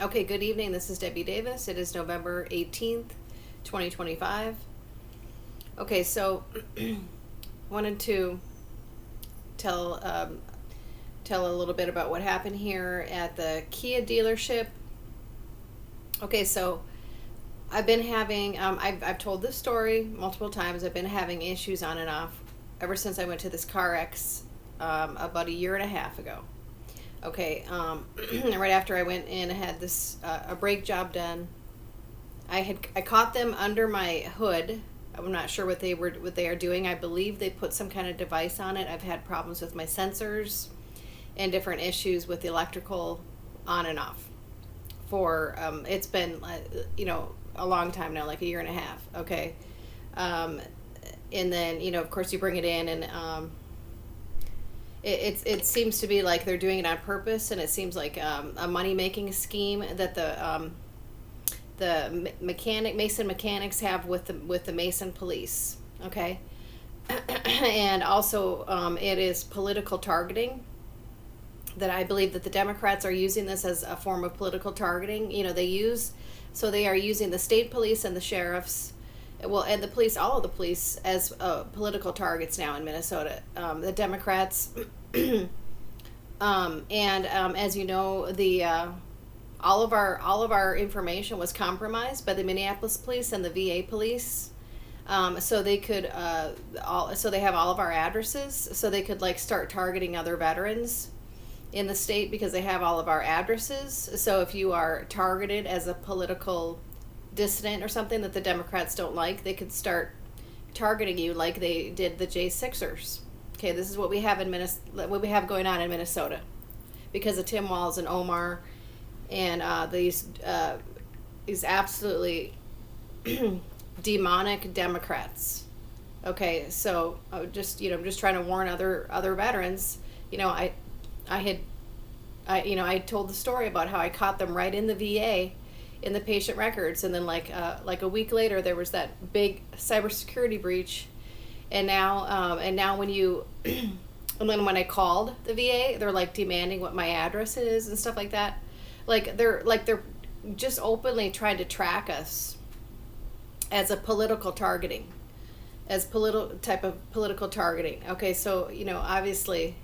Okay, good evening. This is Debbie Davis. It is November 18th, 2025. Okay, so wanted to tell tell a little bit about what happened here at the Kia dealership. Okay, so I've been having I've told this story multiple times. I've been having issues on and off ever since I went to this car X about a year and a half ago. Okay, right after I went in, I had this a brake job done. I caught them under my hood. I'm not sure what they are doing. I believe they put some kind of device on it. I've had problems with my sensors and different issues with the electrical on and off. For it's been a long time now, like a year and a half. Okay, and then of course you bring it in and. It seems to be like they're doing it on purpose, and it seems like a money making scheme that the Mason mechanics have with the Mason police. Okay, and also it is political targeting. That I believe that the Democrats are using this as a form of political targeting. They are using the state police and the sheriffs. Well, and the police, all of the police, as political targets now in Minnesota. The Democrats, as you know, the all of our information was compromised by the Minneapolis police and the VA police. So they could so they have all of our addresses, so they could start targeting other veterans in the state because they have all of our addresses. So if you are targeted as a political dissident or something that the Democrats don't like, they could start targeting you like they did the J6ers. Okay, this is what we have what we have going on in Minnesota because of Tim Walz and Omar and these absolutely demonic Democrats. Okay, so I'm just trying to warn other veterans. I told the story about how I caught them right in the VA in the patient records, and then like a week later there was that big cybersecurity breach, and now when you and then when I called the VA, they're demanding what my address is and stuff like that. They're just openly trying to track us as a political targeting, as political targeting. Okay, so obviously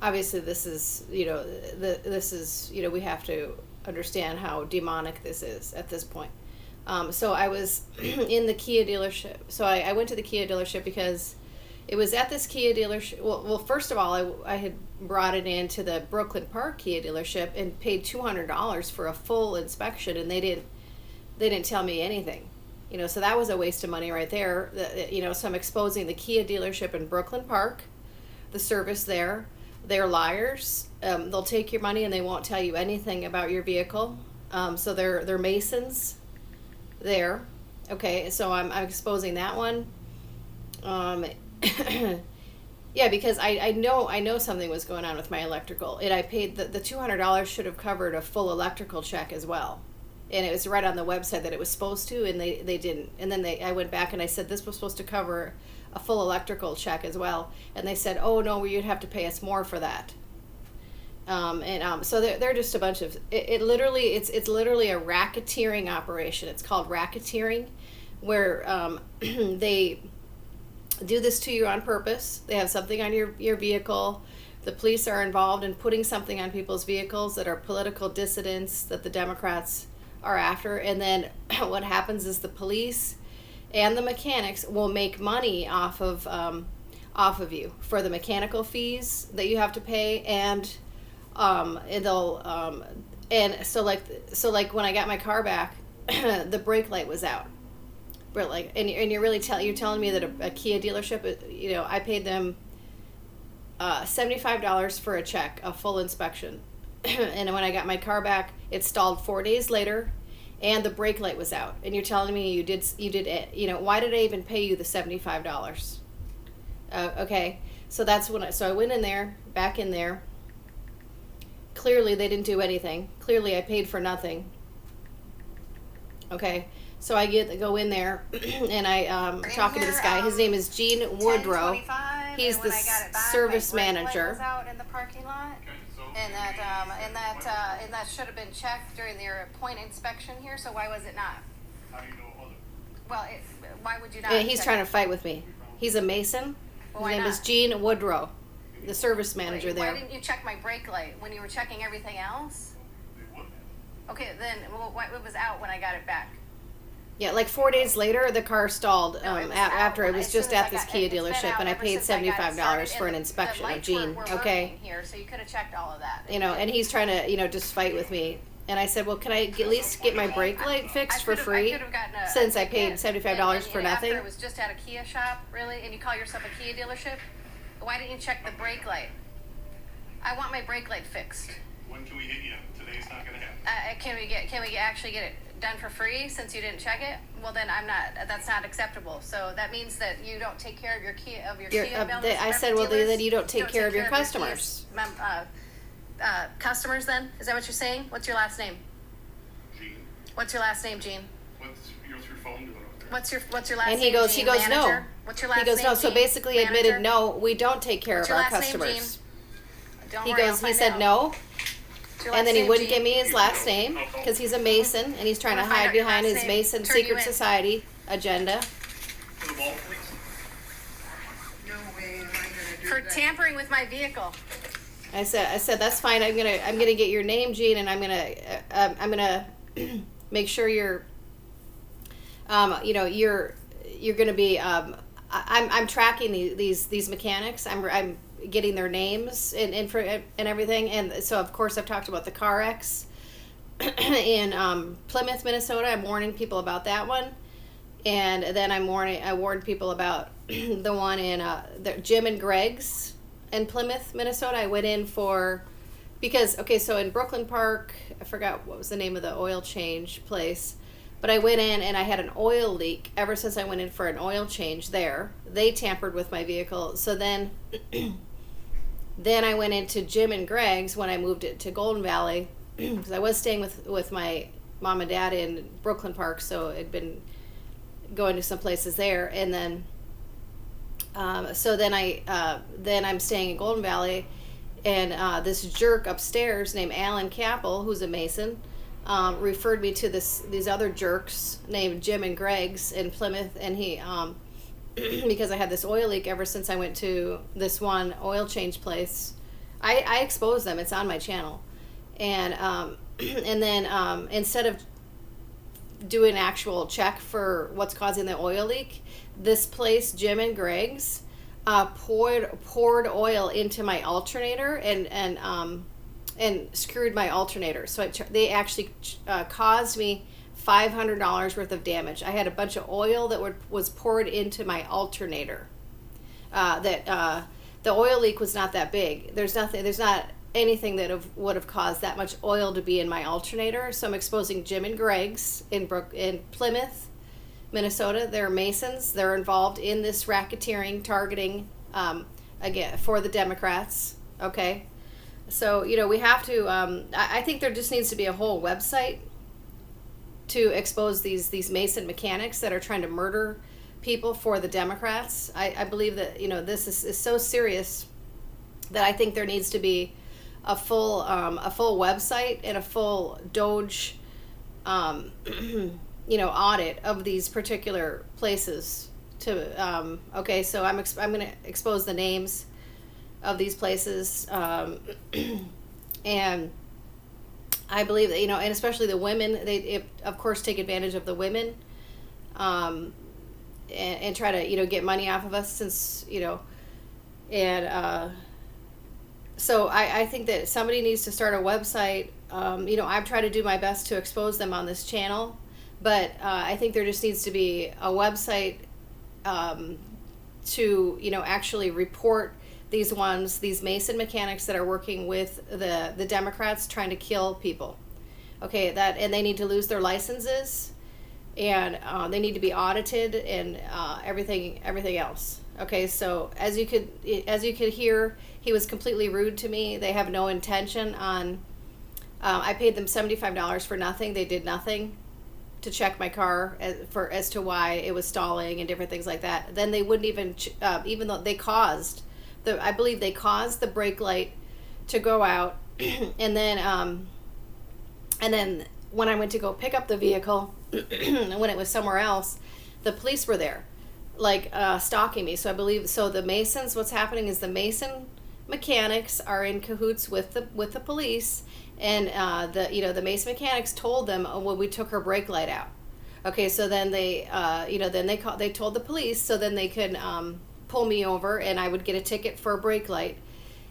this is this is we have to understand how demonic this is at this point. So I was in the Kia dealership. So I went to the Kia dealership because it was at this Kia dealership. Well, first of all, I had brought it into the Brooklyn Park Kia dealership and paid $200 for a full inspection, and they didn't tell me anything. So that was a waste of money right there. So I'm exposing the Kia dealership in Brooklyn Park, the service there. They're liars. They'll take your money and they won't tell you anything about your vehicle. So they're Masons there. Okay, so I'm exposing that one. Yeah, because I know something was going on with my electrical, and I paid the $200 should have covered a full electrical check as well. And it was right on the website that it was supposed to, and they didn't. And then I went back and I said this was supposed to cover a full electrical check as well, and they said, oh no, you'd have to pay us more for that. So they're just a bunch of it's literally a racketeering operation. It's called racketeering, where they do this to you on purpose. They have something on your vehicle. The police are involved in putting something on people's vehicles that are political dissidents that the Democrats are after, and then what happens is the police and the mechanics will make money off of you for the mechanical fees that you have to pay, and they'll and so when I got my car back, the brake light was out. But and you're telling me that a Kia dealership, I paid them $75 for a check, a full inspection, and when I got my car back, it stalled 4 days later. And the brake light was out, and you're telling me you did it. Why did I even pay you the $75? Okay, so that's when I went in there, back in there. Clearly they didn't do anything. Clearly I paid for nothing. Okay, so I go in there, and I'm talking to this guy. His name is Gene Woodrow. He's the service manager. Was out in the parking lot, and that should have been checked during your point inspection here. So why was it not? How do you know it wasn't? Well, why would you not? Yeah, he's trying to fight with me. He's a Mason. Well, His name is Gene Woodrow, the service manager there. Why didn't you check my brake light when you were checking everything else? They wouldn't have. Okay, then it was out when I got it back. Yeah, like 4 days later, the car stalled No, it was after out it was as just soon as at this it's Kia been dealership, out and I ever paid since I got it $75 started, for an and inspection the of lights Gene. were Okay, working here, so you could have checked all of that. and he's trying to just fight with me. And I said, well, can I at least get my brake light fixed for free? Since I paid $75 for nothing. After it was just at a Kia shop, really, and you call yourself a Kia dealership. Why didn't you check the brake light? I want my brake light fixed. When can we hit you? Today's not gonna happen. Can we actually get it done for free since you didn't check it? Well, then that's not acceptable. So that means that you don't take care of your Kia I said, well, then you don't take care of your customers. Customers, then? Is that what you're saying? What's your last name? Gene, What's your last name, Gene? what's your phone doing over there? What's your last name? And he goes, Gene? no. Manager? What's your last He goes, name? no. So Gene? basically Manager? admitted, no, we don't take care What's of your our last name, customers. Gene? Don't He worry, I'll goes, he find said out. no. What's your And last then he name, wouldn't Gene? give me his last name because he's a Mason and he's trying to I'm gonna find hide out your behind last his name. Mason Turn you secret in. society agenda. To the ball, please. No way am I gonna do For that. tampering with my vehicle. I said that's fine. I'm gonna get your name, Gene, and I'm gonna make sure you're gonna be I'm tracking these mechanics. I'm getting their names and everything, and so of course I've talked about the car X in Plymouth, Minnesota. I'm warning people about that one, and then I warned people about the one in Jim and Greg's in Plymouth, Minnesota. I went in so in Brooklyn Park, I forgot what was the name of the oil change place, but I went in and I had an oil leak ever since I went in for an oil change there. They tampered with my vehicle. So then I went into Jim and Greg's when I moved it to Golden Valley because I was staying with my mom and dad in Brooklyn Park, so I'd been going to some places there, and then then I'm staying in Golden Valley, and this jerk upstairs named Alan Capel, who's a Mason, referred me to these other jerks named Jim and Greg's in Plymouth, and he because I had this oil leak ever since I went to this one oil change place. I exposed them. It's on my channel, and then instead of doing an actual check for what's causing the oil leak, this place, Jim and Greg's, poured oil into my alternator and screwed my alternator. So they actually caused me $500 worth of damage. I had a bunch of oil that was poured into my alternator. The oil leak was not that big. There's not anything that would have caused that much oil to be in my alternator. So I'm exposing Jim and Greg's in Plymouth, Minnesota. They're Masons. They're involved in this racketeering, targeting again for the Democrats. Okay, so we have to. I think there just needs to be a whole website to expose these Mason mechanics that are trying to murder people for the Democrats. I believe that this is so serious that I think there needs to be a full website and a full Doge audit of these particular places to okay, so I'm going to expose the names of these places, and I believe that and especially the women, they of course take advantage of the women, and try to get money off of us, since and so I think that somebody needs to start a website. I've tried to do my best to expose them on this channel, but I think there just needs to be a website to actually report these Mason mechanics that are working with the Democrats trying to kill people. Okay, and they need to lose their licenses, and they need to be audited, and everything else. Okay, so as you could hear, he was completely rude to me. They have no intention on. I paid them $75 for nothing. They did nothing to check my car as to why it was stalling and different things like that. Then they wouldn't even though they caused I believe they caused the brake light to go out and then when I went to go pick up the vehicle, when it was somewhere else, the police were there, like stalking me. So I believe the Masons. What's happening is the Mason mechanics are in cahoots with the police, and the Mason mechanics told them when we took her brake light out. Okay, so then they they told the police, so then they could pull me over, and I would get a ticket for a brake light.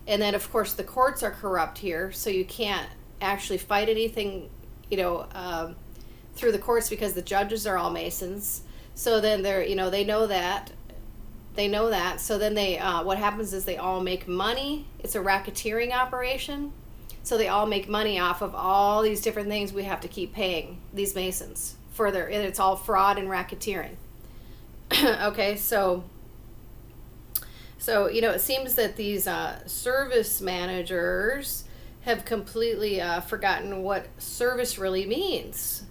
And then of course the courts are corrupt here, so you can't actually fight anything, through the courts, because the judges are all Masons. So then they know that. So then what happens is they all make money. It's a racketeering operation. So they all make money off of all these different things we have to keep paying these Masons further. And it's all fraud and racketeering. Okay, so it seems that these service managers have completely forgotten what service really means.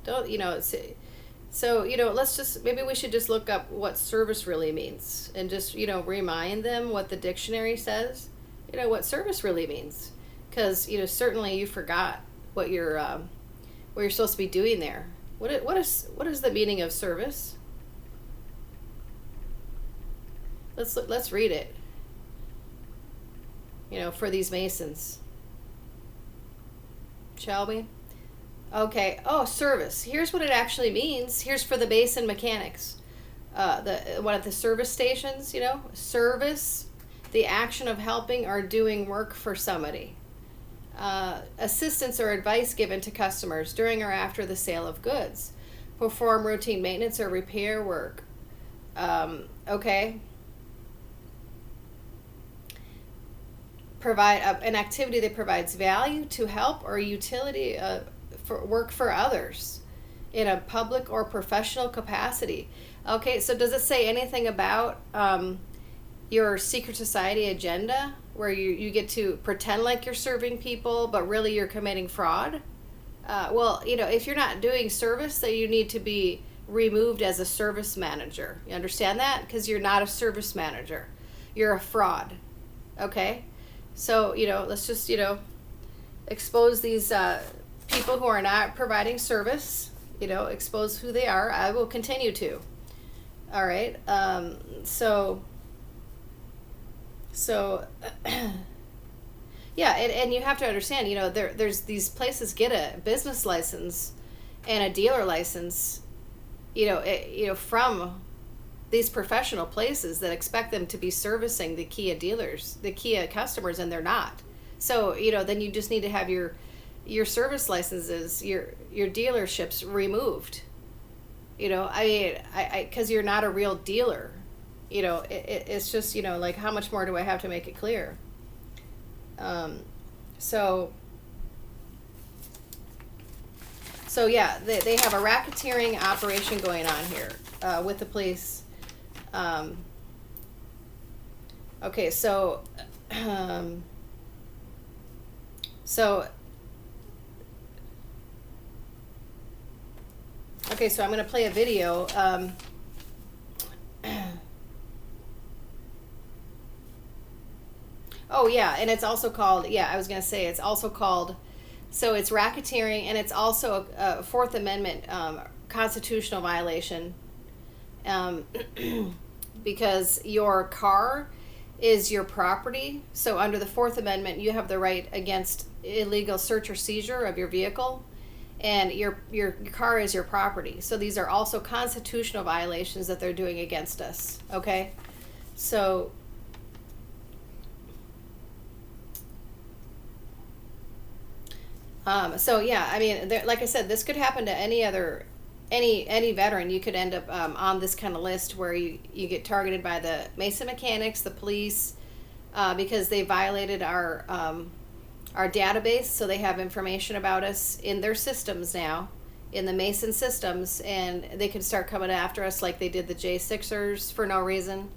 Maybe we should just look up what service really means, and just remind them what the dictionary says, what service really means, because certainly you forgot what you're supposed to be doing there. What is the meaning of service? Let's read it. For these Masons, shall we? Okay. Oh, service. Here's what it actually means. Here's for the Mason mechanics. One of the service stations. Service, the action of helping or doing work for somebody. Assistance or advice given to customers during or after the sale of goods. Perform routine maintenance or repair work. Okay. Provide an activity that provides value to help or utility for work for others in a public or professional capacity. Okay, so does it say anything about your secret society agenda, where you get to pretend like you're serving people, but really you're committing fraud? If you're not doing service, then you need to be removed as a service manager. You understand that? Because you're not a service manager. You're a fraud. Okay? So, let's just, expose these people who are not providing service, expose who they are. I will continue to. All right. Yeah, and you have to understand, there's these places get a business license and a dealer license, from these professional places that expect them to be servicing the Kia dealers, the Kia customers, and they're not. So, then you just need to have your service licenses, your dealerships removed. Because you're not a real dealer. It's just, like, how much more do I have to make it clear? So yeah, they have a racketeering operation going on here with the police. Okay, so I'm going to play a video. Oh yeah, and it's also called, it's also called, so it's racketeering, and it's also a Fourth Amendment constitutional violation, because your car is your property. So under the Fourth Amendment, you have the right against illegal search or seizure of your vehicle, and your car is your property. So these are also constitutional violations that they're doing against us. Okay, so yeah, I mean, like I said, this could happen to any veteran. You could end up on this kind of list where you get targeted by the Mason mechanics, the police, because they violated our database. So they have information about us in their systems now, in the Mason systems, and they can start coming after us like they did the J6ers for no reason.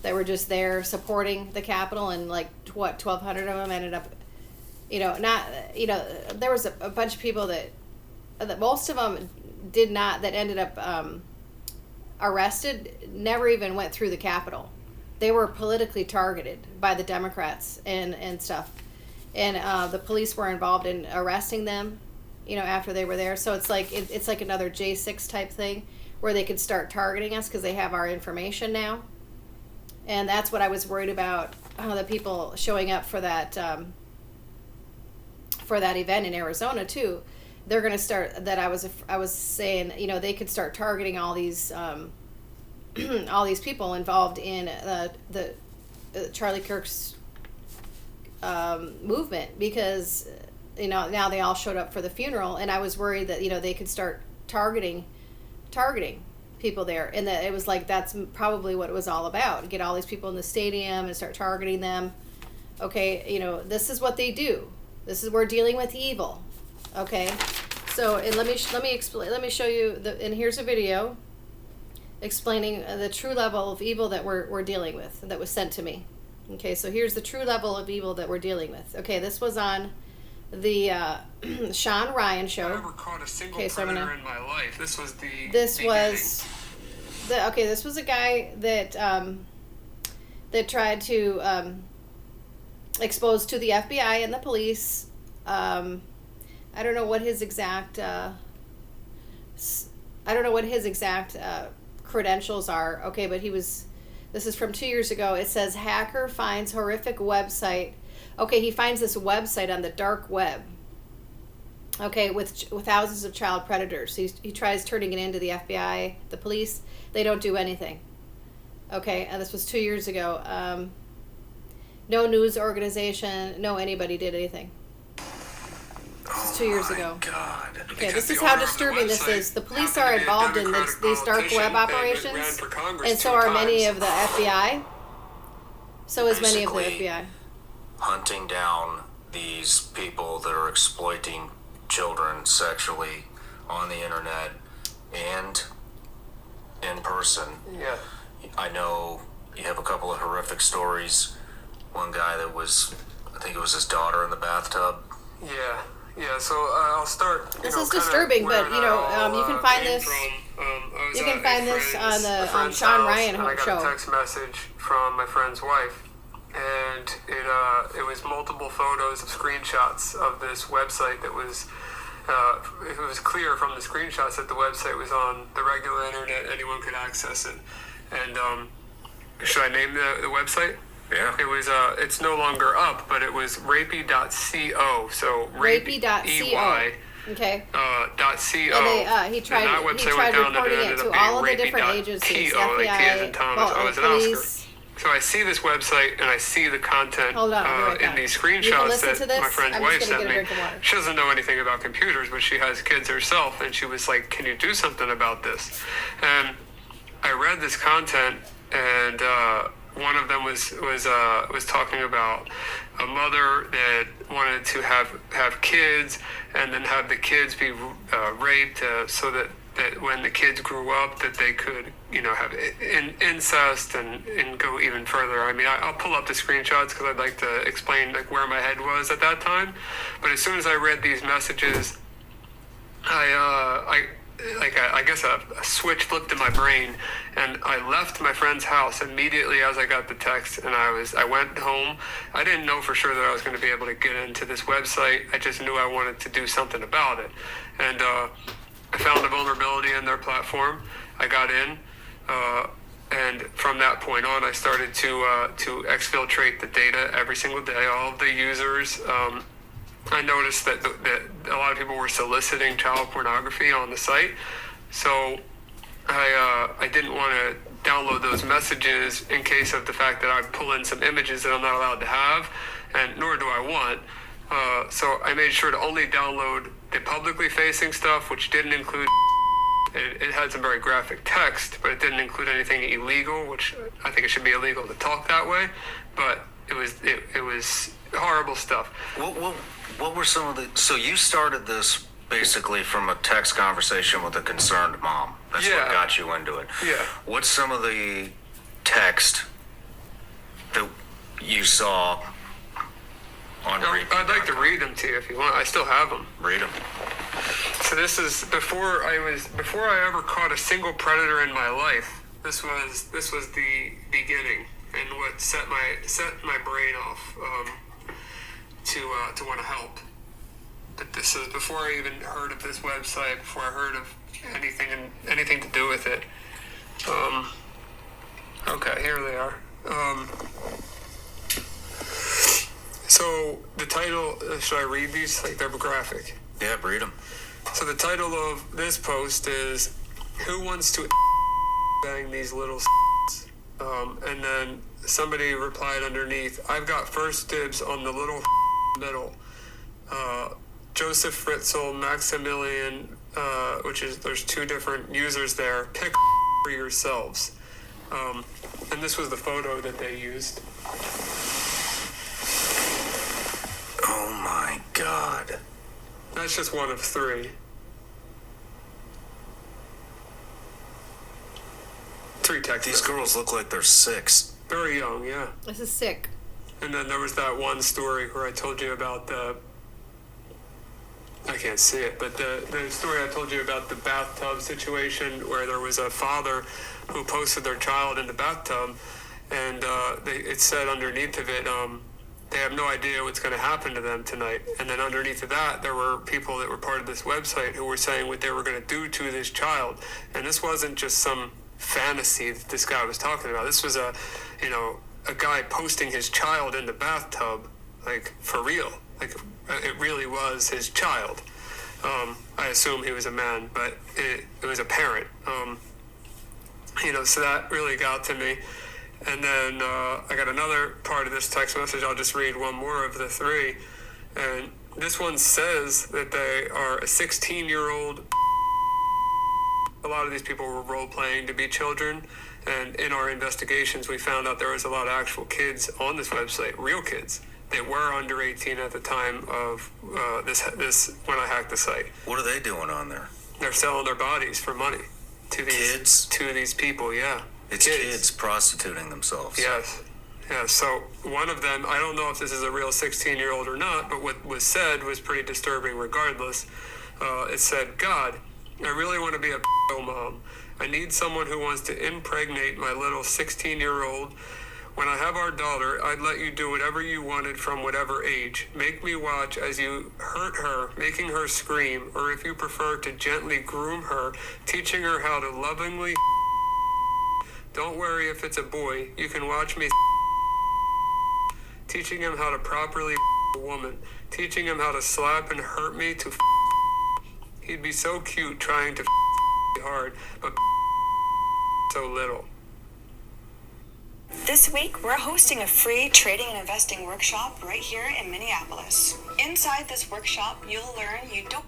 They were just there supporting the Capitol, and 1,200 of them ended up, there was a bunch of people that most of them that ended up arrested, never even went through the Capitol. They were politically targeted by the Democrats and stuff. and the police were involved in arresting them, after they were there. So it's like it's like another J6 type thing where they could start targeting us because they have our information now. And that's what I was worried about, the people showing up for that event in Arizona too. They're going to start that. I was saying, they could start targeting all these all these people involved in the Charlie Kirk's movement, because now they all showed up for the funeral, and I was worried that they could start targeting people there, and that it was like that's probably what it was all about. Get all these people in the stadium and start targeting them. Okay, this is what they do. This is, we're dealing with evil. Okay, so and let me explain. Let me show you and here's a video explaining the true level of evil that we're dealing with, that was sent to me. Okay, so here's the true level of evil that we're dealing with. Okay, this was on the Sean Ryan show. I never caught a single predator in my life. This was this was a guy that that tried to expose to the FBI and the police. I don't know what his exact credentials are. Okay, but this is from 2 years ago. It says hacker finds horrific website. Okay, he finds this website on the dark web. Okay, with thousands of child predators. He tries turning it into the FBI, the police. They don't do anything. Okay, and this was 2 years ago. No news organization, no anybody did anything. This is 2 years ago. God. Okay, this is how disturbing this is. The police are involved in these dark web operations, and so are many of the FBI. So is many of the FBI. Hunting down these people that are exploiting children sexually on the internet and in person. Yeah. I know you have a couple of horrific stories. One guy that I think it was his daughter in the bathtub. Yeah, so I'll start. This is disturbing, but you can find this. You can find this on the Sean Ryan show. I got a text message from my friend's wife, and it was multiple photos of screenshots of this website that was. It was clear from the screenshots that the website was on the regular internet; anyone could access it. And should I name the website? Yeah. It was. It's no longer up, but it was rapey.co. So rapey.co. Okay. .co. And he tried reporting it to all of the different agencies, FBI, police. So I see this website and I see the content in these screenshots that my friend's wife sent me. She doesn't know anything about computers, but she has kids herself, and she was like, "Can you do something about this?" And I read this content, and one of them was talking about a mother that wanted to have kids and then have the kids be raped so that when the kids grew up that they could have incest and go even further. I mean, I'll pull up the screenshots because I'd like to explain where my head was at that time. But as soon as I read these messages, I guess a switch flipped in my brain, and I left my friend's house immediately as I got the text, and I went home. I didn't know for sure that I was going to be able to get into this website. I just knew I wanted to do something about it, and I found a vulnerability in their platform. I got in, and from that point on, I started to exfiltrate the data every single day, all of the users. I noticed that a lot of people were soliciting child pornography on the site, so I didn't want to download those messages in case of the fact that I pull in some images that I'm not allowed to have, and nor do I want. So I made sure to only download the publicly facing stuff, which didn't include. It had some very graphic text, but it didn't include anything illegal, which I think it should be illegal to talk that way. But it was horrible stuff. What were some of the... So you started this basically from a text conversation with a concerned mom. That's what got you into it. Yeah. What's some of the text that you saw on I'd like to read them to you if you want. I still have them. Read them. So this is before I ever caught a single predator in my life. This was the beginning and what set my brain off. to want to help. But this is before I even heard of this website, before I heard of anything to do with it. Okay, here they are. So the title, should I read these? Like, they're graphic. Yeah, read them. So the title of this post is, "Who wants to bang these little and then somebody replied underneath, "I've got first dibs on the little middle." Joseph Fritzl, Maximilian, which is, there's two different users there. Pick for yourselves. And this was the photo that they used. Oh my God. That's just one of three. Three texts. These girls look like they're 6. Very young, yeah. This is sick. And then there was that one story where I told you about I can't see it, but the story I told you about the bathtub situation where there was a father who posted their child in the bathtub, and it said underneath of it, they have no idea what's going to happen to them tonight. And then underneath of that, there were people that were part of this website who were saying what they were going to do to this child. And this wasn't just some fantasy that this guy was talking about. This was a guy posting his child in the bathtub, like, for real. Like, it really was his child. I assume he was a man, but it was a parent. So that really got to me. And then I got another part of this text message. I'll just read one more of the three. And this one says that they are a 16-year-old. A lot of these people were role-playing to be children. And in our investigations, we found out there was a lot of actual kids on this website, real kids. They were under 18 at the time of this when I hacked the site. What are they doing on there? They're selling their bodies for money to these people. Yeah, it's kids prostituting themselves. Yes. Yeah. So one of them, I don't know if this is a real 16-year-old or not, but what was said was pretty disturbing. Regardless, it said, "God, I really want to be a mom. I need someone who wants to impregnate my little 16-year-old. When I have our daughter, I'd let you do whatever you wanted from whatever age. Make me watch as you hurt her, making her scream, or if you prefer to gently groom her, teaching her how to lovingly. Don't worry if it's a boy. You can watch me teaching him how to properly a woman, teaching him how to slap and hurt me to. He'd be so cute trying to hard, but so little." This week, we're hosting a free trading and investing workshop right here in Minneapolis. Inside this workshop, you'll learn you don't...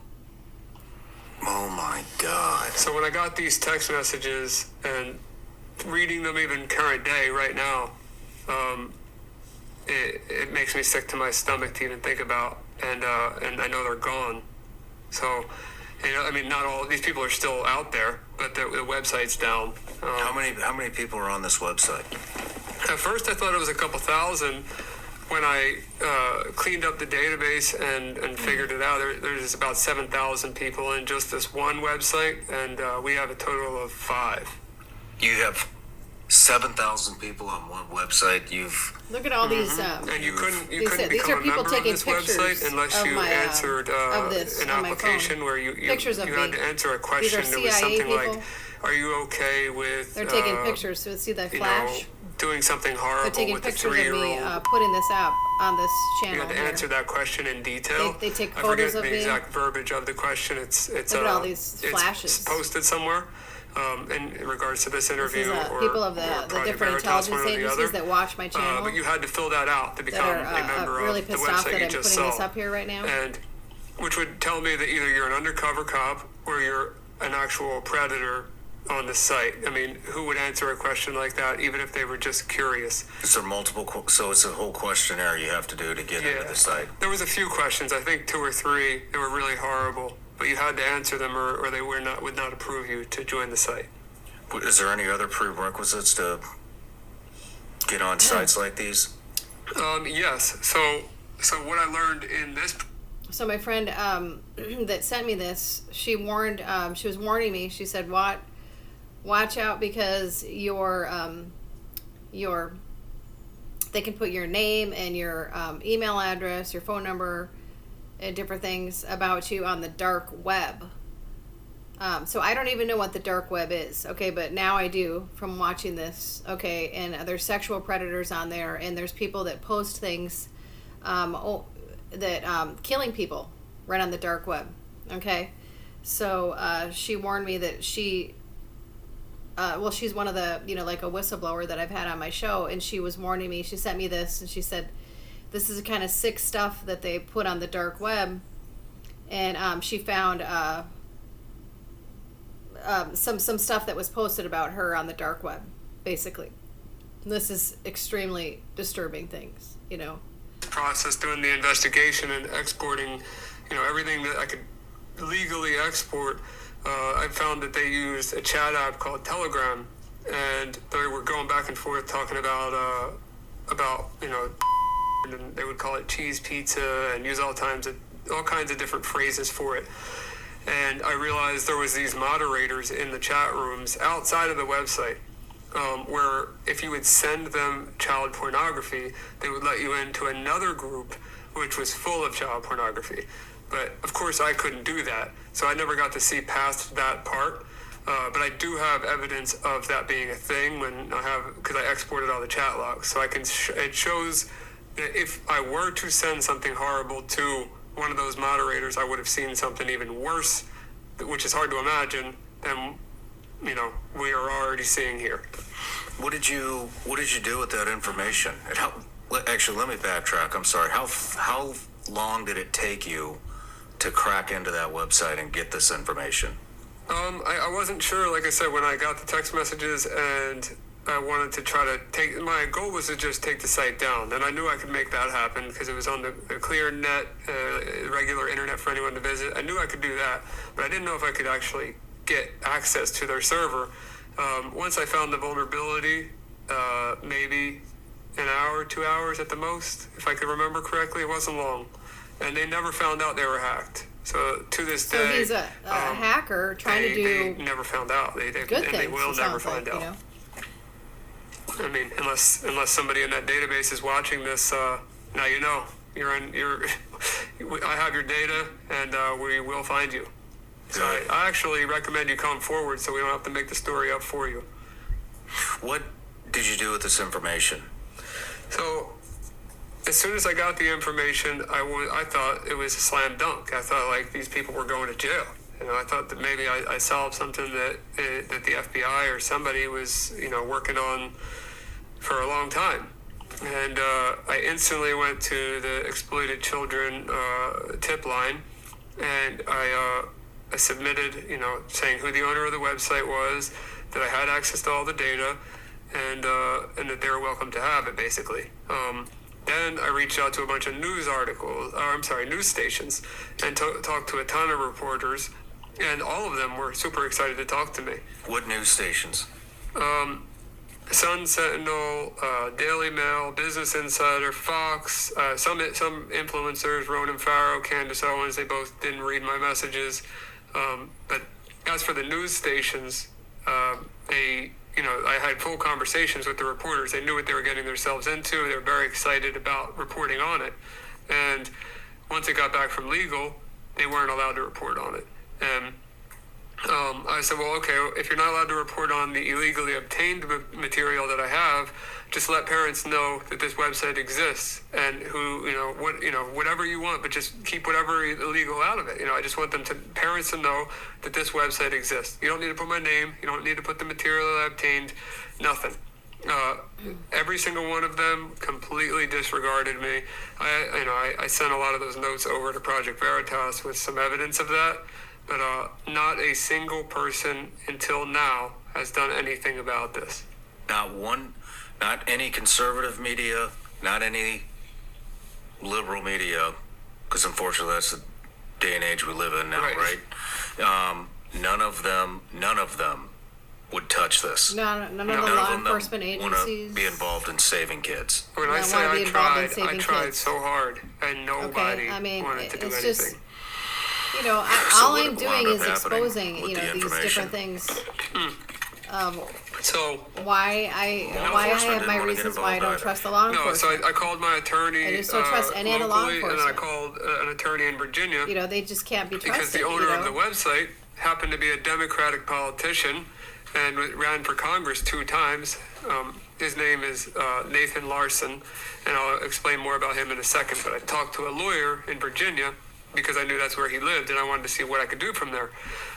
Oh my God. So when I got these text messages and reading them even current day right now, it makes me sick to my stomach to even think about, and I know they're gone. So, not all these people are still out there, but the website's down. How many people are on this website? At first, I thought it was a couple thousand. When I cleaned up the database and figured it out, there's about 7,000 people in just this one website, and we have a total of 5. You have 7,000 people on one website. Look at all these. And you couldn't these become are a people member of taking this pictures website unless of you my, answered of this an on my application phone. where you Pictures of had me. to answer a These question are that was CIA something people. like, "Are you okay with?" They're taking pictures. So see the flash. Doing something horrible They're taking with a pictures of me 3-year-old. putting this out on this channel. You had to here. answer that question in detail. They take I photos forget of the me. exact verbiage of the question. It's Look at all these flashes. It's posted somewhere in regards to this interview. This is or people of the Project different Veritas, one intelligence or the agencies other. that watch my channel. But you had to fill that out to become that a are member really of the pissed off website that you I'm just putting saw. this up here right now. And which would tell me that either you're an undercover cop or you're an actual predator on the site. Who would answer a question like that, even if they were just curious? Is there multiple? So it's a whole questionnaire you have to do to get into the site. There was a few questions, I think 2 or 3, that were really horrible, but you had to answer them, or they would not approve you to join the site. Is there any other prerequisites to get on sites like these? Yes. So what I learned in this. So my friend that sent me this, she was warning me. She said, "Watch out because your they can put your name and your email address, your phone number, and different things about you on the dark web. So I don't even know what the dark web is, okay, but now I do from watching this, okay, and there's sexual predators on there, and there's people that post things killing people right on the dark web, okay? So she warned me that she's one of the, like a whistleblower that I've had on my show, and she was warning me. She sent me this, and she said, this is the kind of sick stuff that they put on the dark web, and she found some stuff that was posted about her on the dark web, basically. This is extremely disturbing things, Process doing the investigation and exporting, everything that I could legally export. I found that they used a chat app called Telegram, and they were going back and forth talking about and they would call it cheese pizza and use all kinds of different phrases for it. And I realized there was these moderators in the chat rooms outside of the website, where if you would send them child pornography, they would let you into another group which was full of child pornography. But of course I couldn't do that, so I never got to see past that part. But I do have evidence of that being a thing because I exported all the chat logs, so it shows that if I were to send something horrible to one of those moderators, I would have seen something even worse, which is hard to imagine than we are already seeing here. What did you do with that information? Actually, let me backtrack. I'm sorry. How long did it take you to crack into that website and get this information? I wasn't sure, like I said, when I got the text messages, and I wanted to my goal was to just take the site down, and I knew I could make that happen because it was on the clear net, regular internet for anyone to visit. I knew I could do that, but I didn't know if I could actually get access to their server. Once I found the vulnerability, maybe an hour, 2 hours at the most, if I could remember correctly. It wasn't long, and they never found out they were hacked. So to this day, so he's a hacker trying to do. They never found out. They good and things. They will never find out. I mean, unless somebody in that database is watching this, now you're I have your data, and we will find you. So I actually recommend you come forward so we don't have to make the story up for you. What did you do with this information? So as soon as I got the information, I thought it was a slam dunk. I thought these people were going to jail. I thought that maybe I solved something that the FBI or somebody was working on for a long time. And I instantly went to the exploited children tip line, and I submitted, saying who the owner of the website was, that I had access to all the data, and that they were welcome to have it, basically. Then I reached out to a bunch of news stations, and talked to a ton of reporters, and all of them were super excited to talk to me. What news stations? Sun Sentinel, Daily Mail, Business Insider, Fox, some influencers, Ronan Farrow, Candace Owens, they both didn't read my messages. But as for the news stations, I had full conversations with the reporters. They knew what they were getting themselves into. They were very excited about reporting on it. And once it got back from legal, they weren't allowed to report on it. And I said, well, okay, if you're not allowed to report on the illegally obtained material that I have, just let parents know that this website exists, and whatever you want, but just keep whatever illegal out of it. I just want parents to know that this website exists. You don't need to put my name. You don't need to put the material that I obtained. Nothing. Every single one of them completely disregarded me. I sent a lot of those notes over to Project Veritas with some evidence of that, but not a single person until now has done anything about this. Not any conservative media, not any liberal media, because unfortunately that's the day and age we live in now, right? None of them would touch this. None of the law enforcement agencies want to be involved in saving kids. When I say I tried so hard, and nobody wanted to do anything. Just, all I'm doing is exposing, these different things So why I have my reasons why I don't trust the law no, so enforcement. I called my attorney. I just don't trust any of the law locally, and then I enforcement. called an attorney in Virginia. You know, they just can't be trusted. Because the owner of the website happened to be a Democratic politician and ran for Congress 2 times. His name is Nathan Larson, and I'll explain more about him in a second. But I talked to a lawyer in Virginia because I knew that's where he lived, and I wanted to see what I could do from there.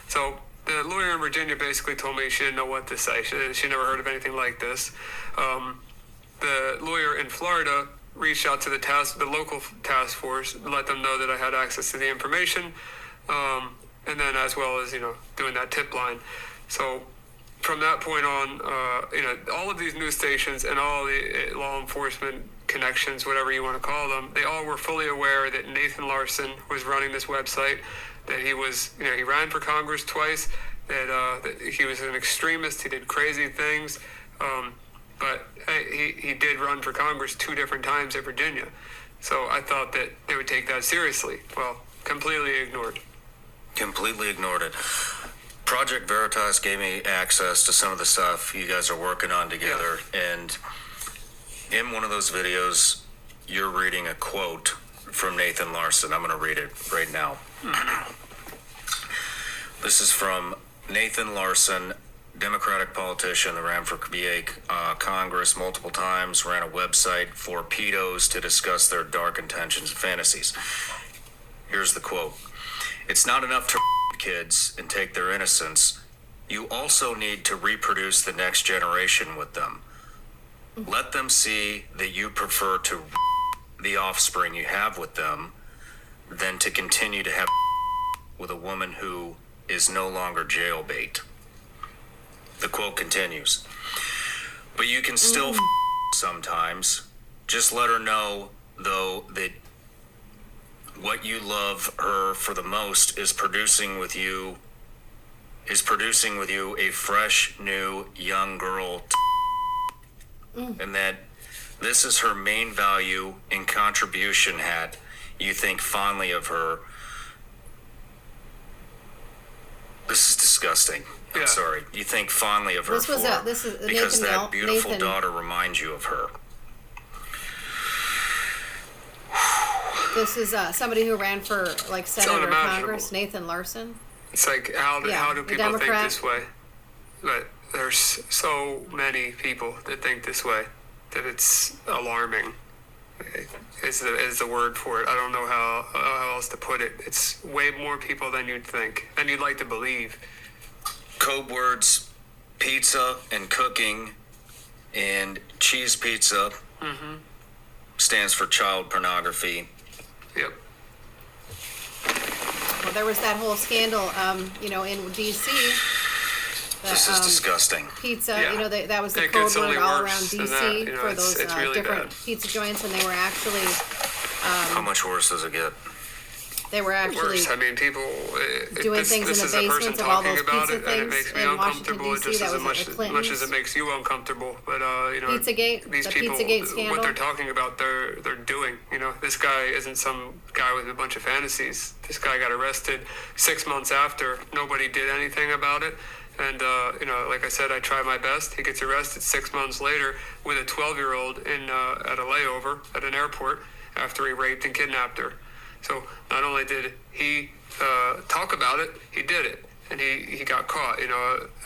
So the lawyer in Virginia basically told me she didn't know what to say. She never heard of anything like this. The lawyer in Florida reached out to the local task force, let them know that I had access to the information, and then as well as doing that tip line. So from that point on, all of these news stations and all the law enforcement connections, whatever you want to call them, they all were fully aware that Nathan Larson was running this website, that he was, he ran for Congress twice, that he was an extremist, he did crazy things, but he did run for Congress 2 different times in Virginia. So I thought that they would take that seriously. Well, completely ignored. Completely ignored it. Project Veritas gave me access to some of the stuff you guys are working on together, and in one of those videos, you're reading a quote from Nathan Larson. I'm going to read it right now. This is from Nathan Larson, Democratic politician that ran for VA Congress multiple times, ran a website for pedos to discuss their dark intentions and fantasies. Here's the quote. It's not enough to kids and take their innocence. You also need to reproduce the next generation with them. Let them see that you prefer to the offspring you have with them than to continue to have with a woman who is no longer jailbait. The quote continues. But you can still sometimes. Just let her know, though, that what you love her for the most is producing with you a fresh, new, young girl, and that this is her main value and contribution hat. You think fondly of her. This is disgusting. I'm Yeah. sorry. You think fondly of her This is because Nathan that beautiful Nathan. daughter reminds you of her. This is somebody who ran for like Senator or unimaginable. Congress, Nathan Larson. It's like, how do the people think Democrat. this way? But there's so many people that think this way that it's alarming. Is the word for it. I don't know how else to put it. It's way more people than you'd think, and you'd like to believe. Code words, pizza and cooking, and cheese pizza stands for child pornography. Yep. Well, there was that whole scandal, in D.C. This is disgusting. Pizza, Yeah. that was the It code gets only word all worse around than D.C. that, for it's those really different bad. pizza joints, and they were actually How much worse does it get? Worse. I mean, people doing this, things this in is the a person basements of all talking those about pizza it, and it things makes me in Washington, uncomfortable D.C. just That as was much at the as Clintons. much as it makes you uncomfortable. But Pizzagate, these the people, Pizzagate scandal. what they're talking about, they're doing. This guy isn't some guy with a bunch of fantasies. This guy got arrested 6 months after. Nobody did anything about it. And, like I said, I try my best. He gets arrested 6 months later with a 12-year-old at a layover at an airport after he raped and kidnapped her. So not only did he talk about it, he did it. And he got caught.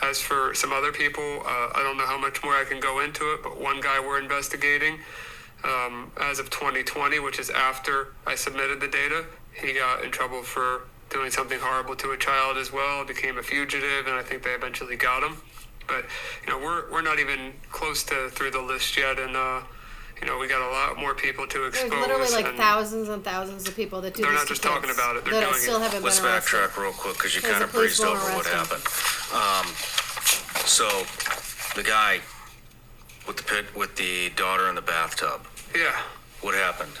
As for some other people, I don't know how much more I can go into it, but one guy we're investigating, as of 2020, which is after I submitted the data, he got in trouble for doing something horrible to a child as well, became a fugitive, and I think they eventually got him. But, we're not even close to through the list yet, and, we got a lot more people to expose. There's literally and thousands and thousands of people that do they're this not just to kids talking about it, they're that doing still it. haven't Let's been arrested. backtrack real quick because you Because kind the of police breezed won't over what arrest him. happened. So the guy with the daughter in the bathtub. Yeah. What happened?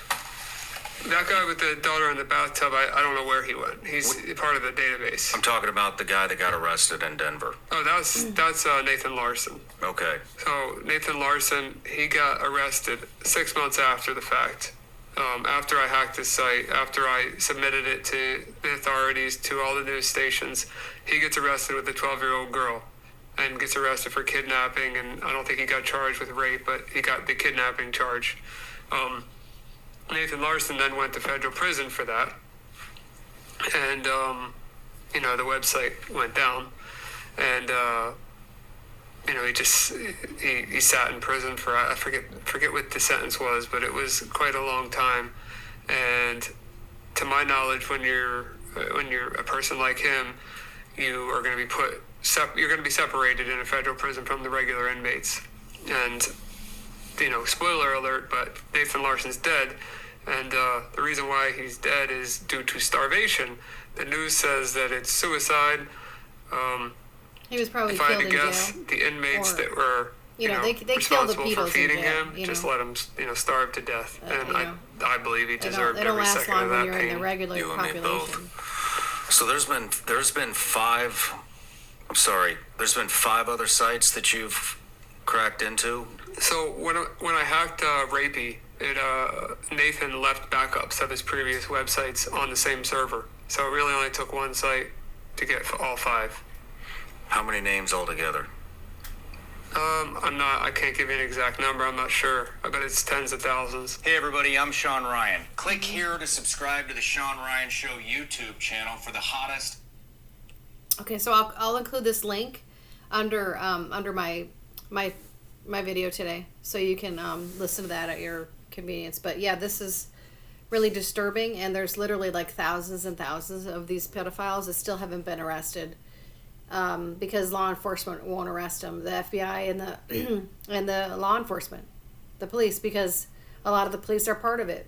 That guy with the daughter in the bathtub, I don't know where he went. He's part of the database. I'm talking about the guy that got arrested in Denver. Oh, that's Nathan Larson. Okay. So Nathan Larson, he got arrested 6 months after the fact. After I hacked his site, after I submitted it to the authorities, to all the news stations, he gets arrested with a 12-year-old girl. and gets arrested for kidnapping, and I don't think he got charged with rape, but he got the kidnapping charge. Nathan Larson then went to federal prison for that, and the website went down, and he sat in prison for, I forget what the sentence was, but it was quite a long time. And to my knowledge, when you're a person like him, you are going to be you're going to be separated in a federal prison from the regular inmates. And spoiler alert, but Nathan Larson's dead, and the reason why he's dead is due to starvation. The news says that it's suicide. He was probably if I killed had to in guess, jail. the inmates that were they kill the responsible pedos for feeding in jail, him just let him starve to death, and I believe he deserved they don't every last second long of when that you're pain. in the regular You and me population. both. So there's been five other sites that you've cracked into. So when I hacked Rapey, Nathan left backups of his previous websites on the same server. So it really only took one site to get all 5. How many names altogether? I can't give you an exact number. I'm not sure. I bet it's tens of thousands. Hey everybody, I'm Sean Ryan. Click here to subscribe to the Sean Ryan Show YouTube channel for the hottest. Okay, so I'll include this link under my video today, so you can listen to that at your convenience. But yeah, this is really disturbing, and there's literally like thousands and thousands of these pedophiles that still haven't been arrested. Because law enforcement won't arrest them, the FBI and the and the law enforcement, the police, because a lot of the police are part of it.